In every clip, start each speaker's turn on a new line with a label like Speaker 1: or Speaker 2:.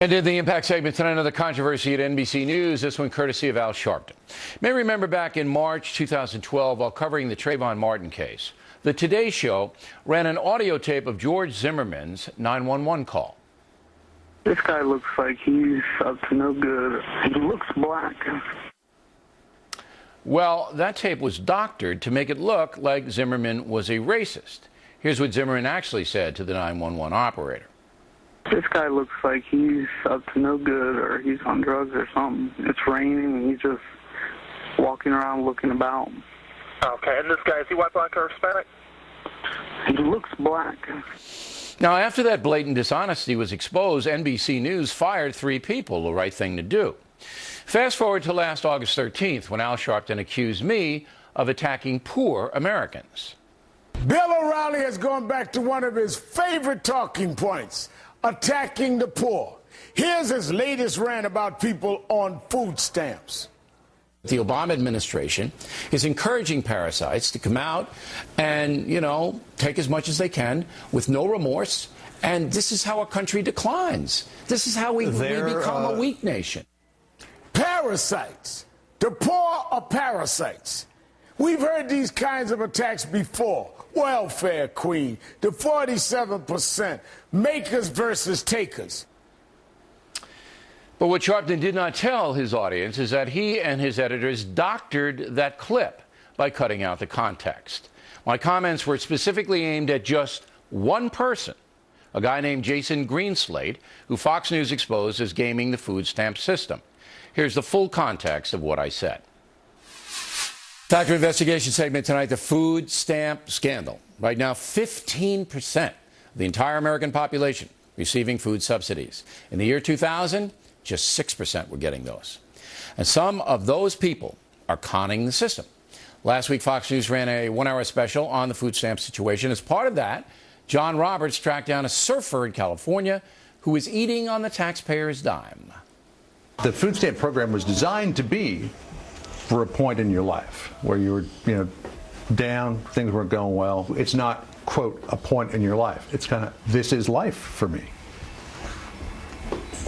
Speaker 1: And in the Impact segment tonight, another controversy at NBC News, this one courtesy of Al Sharpton. You may remember back in March 2012, while covering the Trayvon Martin case, the Today Show ran an audio tape of George Zimmerman's 911 call.
Speaker 2: This guy looks like he's up to no good. He looks black.
Speaker 1: Well, that tape was doctored to make it look like Zimmerman was a racist. Here's what Zimmerman actually said to the 911 operator.
Speaker 2: This guy looks like he's up to no good, or he's on drugs or something. It's raining, and he's just walking around looking about.
Speaker 3: Okay, and this guy, is he white, black, or Hispanic?
Speaker 2: He looks black.
Speaker 1: Now, after that blatant dishonesty was exposed, NBC News fired 3 people, the right thing to do. Fast forward to last August 13th, when Al Sharpton accused me of attacking poor Americans.
Speaker 4: Bill O'Reilly has gone back to one of his favorite talking points, attacking the poor. Here's his latest rant about people on food stamps.
Speaker 1: The Obama administration is encouraging parasites to come out and, take as much as they can with no remorse. And this is how a country declines. This is how we become a weak nation.
Speaker 4: Parasites. The poor are parasites. We've heard these kinds of attacks before. Welfare queen, the 47%, makers versus takers.
Speaker 1: But what Sharpton did not tell his audience is that he and his editors doctored that clip by cutting out the context. My comments were specifically aimed at just one person, a guy named Jason Greenslade, who Fox News exposed as gaming the food stamp system. Here's the full context of what I said. Factor investigation segment tonight, the food stamp scandal. Right now, 15% of the entire American population receiving food subsidies. In the year 2000, just 6% were getting those. And some of those people are conning the system. Last week, Fox News ran a 1-hour special on the food stamp situation. As part of that, John Roberts tracked down a surfer in California who was eating on the taxpayer's dime.
Speaker 5: The food stamp program was designed to be for a point in your life where you were, down, things weren't going well. It's not, quote, a point in your life. It's kind of, this is life for me.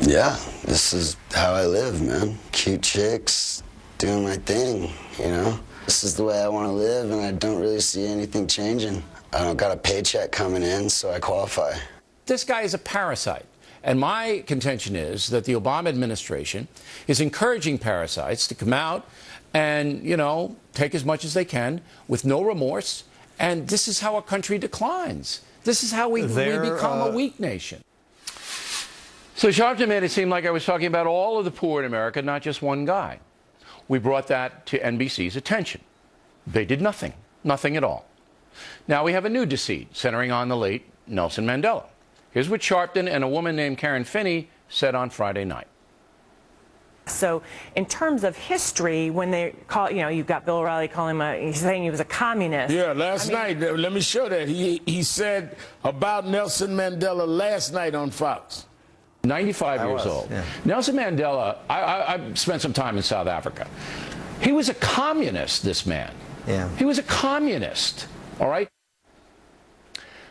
Speaker 6: Yeah, this is how I live, man. Cute chicks, doing my thing, This is the way I want to live, and I don't really see anything changing. I don't got a paycheck coming in, so I qualify.
Speaker 1: This guy is a parasite. And my contention is that the Obama administration is encouraging parasites to come out and, take as much as they can with no remorse. And this is how a country declines. This is how we become a weak nation. So Sharpton made it seem like I was talking about all of the poor in America, not just one guy. We brought that to NBC's attention. They did nothing, nothing at all. Now we have a new deceit centering on the late Nelson Mandela. Here's what Sharpton and a woman named Karen Finney said on Friday night.
Speaker 7: So in terms of history, when they call, you've got Bill O'Reilly calling him he's saying he was a communist.
Speaker 4: Yeah, last night, let me show that. He said about Nelson Mandela last night on Fox.
Speaker 1: 95 years old. Yeah. Nelson Mandela, I spent some time in South Africa. He was a communist, this man.
Speaker 8: Yeah.
Speaker 1: He was a communist, all right?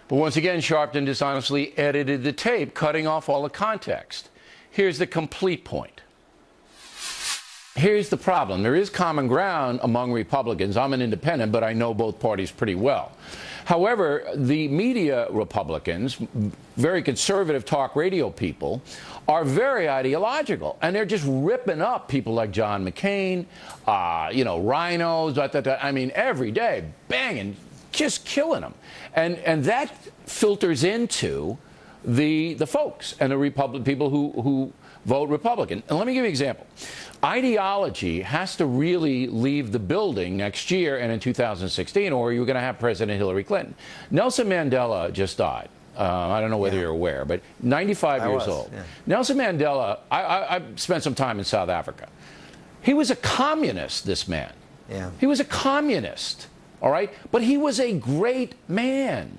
Speaker 1: But once again, Sharpton dishonestly edited the tape, cutting off all the context. Here's the complete point. Here's the problem. There is common ground among Republicans. I'm an independent, but I know both parties pretty well. However, the media Republicans, very conservative talk radio people, are very ideological. And they're just ripping up people like John McCain, rhinos, every day, banging, just killing them. And that filters into the folks and the people who vote Republican. And let me give you an example. Ideology has to really leave the building next year and in 2016, or you're going to have President Hillary Clinton. Nelson Mandela just died. I don't know whether you're aware, but 95 years old. Yeah. Nelson Mandela, I spent some time in South Africa. He was a communist, this man.
Speaker 8: Yeah.
Speaker 1: He was a communist, all right? But he was a great man.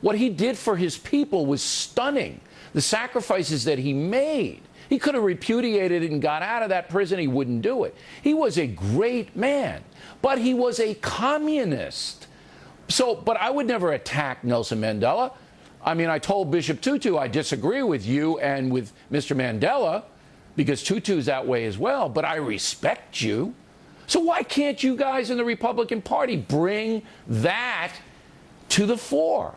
Speaker 1: What he did for his people was stunning. The sacrifices that he made. He could have repudiated it and got out of that prison. He wouldn't do it. He was a great man, but he was a communist. But I would never attack Nelson Mandela. I mean, I told Bishop Tutu I disagree with you and with Mr. Mandela because Tutu's that way as well, but I respect you. So why can't you guys in the Republican Party bring that to the fore?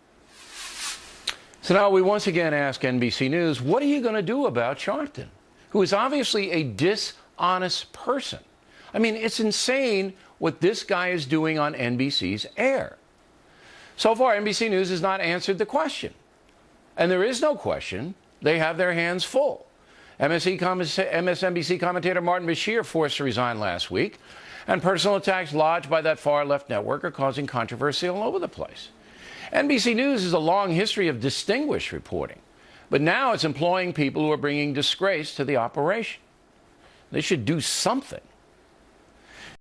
Speaker 1: So now we once again ask NBC News, what are you going to do about Sharpton, who is obviously a dishonest person? I mean, it's insane what this guy is doing on NBC's air. So far, NBC News has not answered the question. And there is no question. They have their hands full. MSNBC commentator Martin Bashir forced to resign last week, and personal attacks lodged by that far-left network are causing controversy all over the place. NBC News has a long history of distinguished reporting, but now it's employing people who are bringing disgrace to the operation. They should do something.